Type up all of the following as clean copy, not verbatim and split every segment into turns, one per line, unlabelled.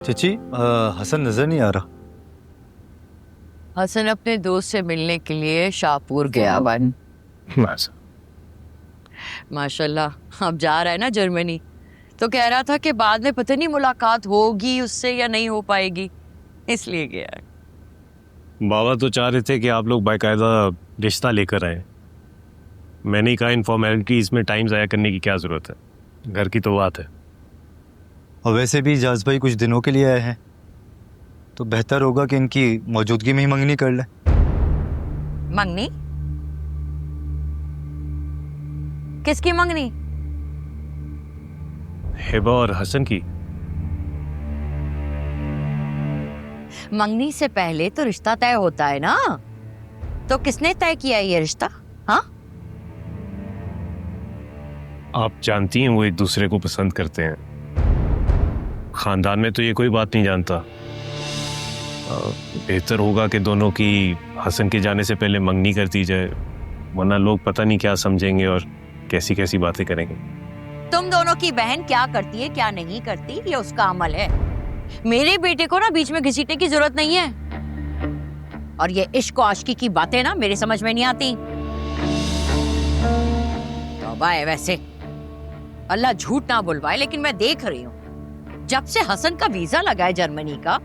चची, हसन नजर नहीं आ रहा।
हसन अपने दोस्त से मिलने के लिए शाहपुर गया बन। माशाल्लाह, अब जा रहा है ना जर्मनी। तो कह रहा था कि बाद में पता नहीं मुलाकात होगी उससे या नहीं हो पाएगी, इसलिए गया है।
बाबा तो चाह रहे थे कि आप लोग बाकायदा रिश्ता लेकर आए। मैंने कहा इनफॉर्मेलिटीज में टाइम ज़ाया करने की क्या ज़रूरत है, घर की तो बात है।
और वैसे भी इजाज भाई कुछ दिनों के लिए आए हैं, तो बेहतर होगा कि इनकी मौजूदगी में ही मंगनी कर ले।
मंगनी? किसकी मंगनी?
हिबा और हसन की।
मंगनी से पहले तो रिश्ता तय होता है ना। तो किसने तय किया ये रिश्ता? हाँ,
आप जानती हैं वो एक दूसरे को पसंद करते हैं। खानदान में तो ये कोई बात नहीं जानता। बेहतर होगा कि दोनों की हसन के जाने से पहले मंगनी कर दी जाए, वरना लोग पता नहीं क्या समझेंगे और कैसी कैसी बातें करेंगे।
तुम दोनों की बहन क्या करती है क्या नहीं करती ये उसका अमल है। मेरे बेटे को ना बीच में घसीटने की जरूरत नहीं है। और ये इश्क और आशिकी की बातें ना मेरे समझ में नहीं आती। तौबा है वैसे, अल्लाह झूठ ना बुलवाए, लेकिन मैं देख रही हूँ जब से हसन का वीजा लगा है जर्मनी का,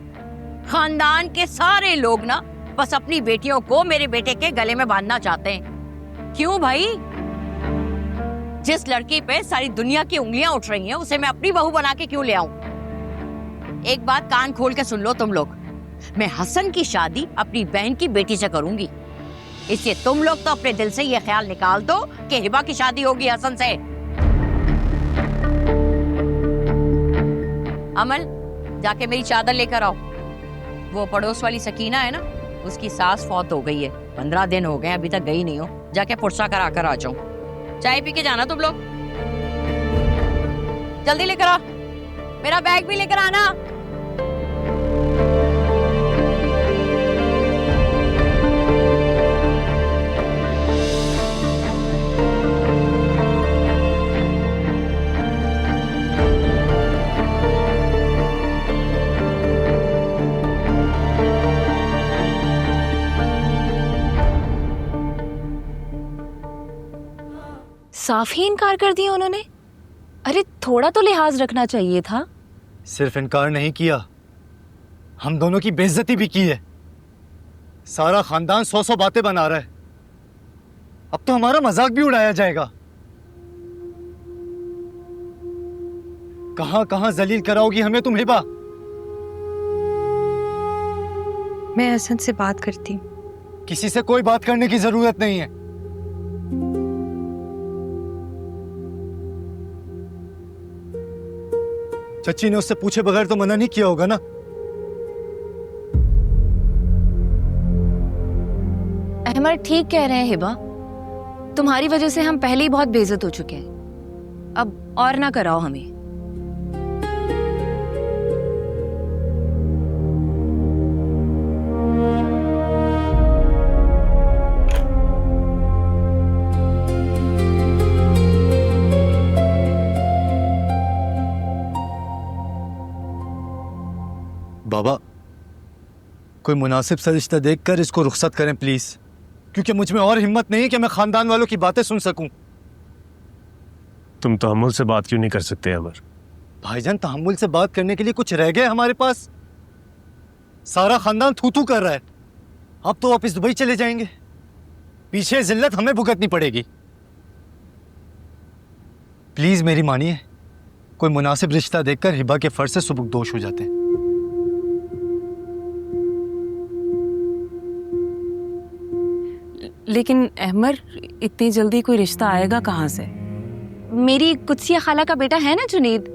खानदान के सारे लोग ना बस अपनी बेटियों को मेरे बेटे के गले में बांधना चाहते हैं। क्यों भाई? जिस लड़की पे सारी दुनिया की उंगलियां उठ रही हैं, उसे मैं अपनी बहू बना के क्यों ले आऊं? एक बात कान खोल के सुन लो तुम लोग, मैं हसन की शादी अपनी बहन की बेटी से करूंगी। इसलिए तुम लोग तो अपने दिल से ये ख्याल निकाल दो कि हिबा की शादी होगी हसन से। अमल, जाके मेरी चादर लेकर आओ। वो पड़ोस वाली सकीना है ना, उसकी सास फौत हो गई है। 15 दिन हो गए अभी तक गई नहीं हो। जाके पुरसा करा कर आ जाओ। चाय पी के जाना तुम लोग। जल्दी लेकर आ, मेरा बैग भी लेकर आना।
साफ ही इनकार कर दिया उन्होंने। अरे थोड़ा तो लिहाज रखना चाहिए था।
सिर्फ इनकार नहीं किया, हम दोनों की बेइज्जती भी की है। सारा खानदान 100 बातें बना रहा है। अब तो हमारा मजाक भी उड़ाया जाएगा। कहां कहां जलील कराओगी हमें तुम हिबा?
मैं हसन से बात करती हूँ।
किसी से कोई बात करने की जरूरत नहीं है। चच्ची ने उससे पूछे बगैर तो मना नहीं किया होगा ना?
अहमद ठीक कह रहे हैं हिबा, तुम्हारी वजह से हम पहले ही बहुत बेइज्जत हो चुके हैं। अब और ना कराओ हमें।
बाबा, कोई मुनासिब सा रिश्ता देखकर इसको रुखसत करें प्लीज, क्योंकि मुझ में और हिम्मत नहीं कि मैं खानदान वालों की बातें सुन सकूं।
तुम तहम्मुल से बात क्यों नहीं कर सकते अमर?
भाईजान, तहम्मुल से बात करने के लिए कुछ रह गए हमारे पास? सारा खानदान थू थू कर रहा है। अब तो वापिस दुबई चले जाएंगे, पीछे जिल्लत हमें भुगतनी पड़ेगी। प्लीज मेरी मानिए, कोई मुनासिब रिश्ता देखकर हिबा के फर्ज से सुबुकदोश हो जाते हैं।
लेकिन अहमर, इतनी जल्दी कोई रिश्ता आएगा कहाँ से?
मेरी कुत्सिया खाला का बेटा है ना जुनेद।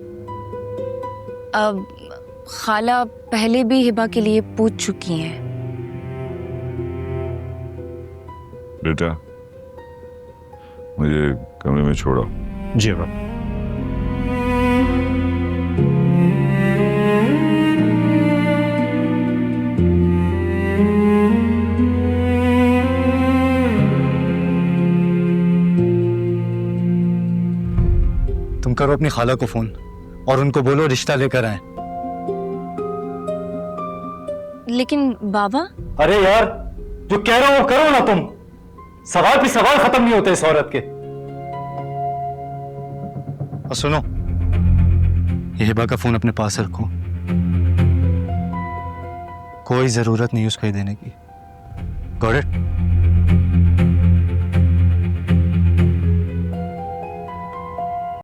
अब खाला पहले भी हिबा के लिए पूछ चुकी हैं।
बेटा, मुझे कमरे में छोड़ो।
जी बाबा।
तुम करो अपनी खाला को फोन और उनको बोलो रिश्ता लेकर आए।
लेकिन बाबा,
अरे यार, जो कह रहा हूं वो करो ना तुम। सवाल पे सवाल खत्म नहीं होते इस औरत के। और सुनो, ये हिबा का फोन अपने पास रखो। कोई जरूरत नहीं उसको ये देने की। Got it?